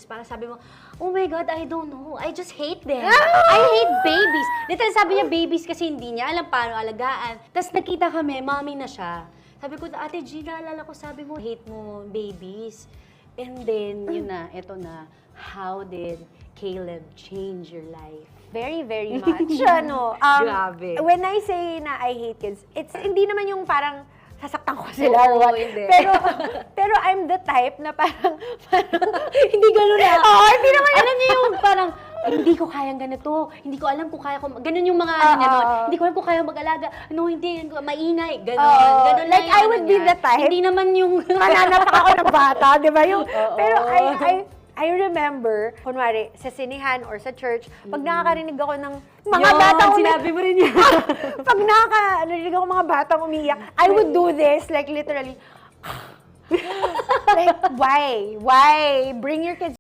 Parang sabi mo, oh my God, I don't know. I just hate them. I hate babies. Literal, sabi niya babies kasi hindi niya alam paano alagaan. Tapos nakita kami, mommy na siya. Sabi ko, Ate G, naalala ko, sabi mo, hate mo babies. And then, yun na, eto na. How did Caleb change your life? Very, very much. Grabe. When I say na I hate kids, it's hindi naman yung parang sasaktan ko sila or Oo, what. hindi. Pero I'm the type na parang Hindi gano'n na. Oo, hindi naman Alam niyo yung parang, hindi ko kayang ganito, hindi ko alam kung kaya ko, ganun yung mga ano niya doon, hindi ko alam kung kaya mag-alaga, no, hindi, maingay, ganun like, lang yung I would be the type. Hindi naman yung, mananapak ako ng bata, di ba? Pero Oo. I remember, kunwari, sa sinihan or sa church, pag nakakarinig ako ng mga Yun, batang sinabi mo rin yan. pag nakakarinig ako mga batang umiyak, I would do this, like literally, like, why? Why? Bring your kids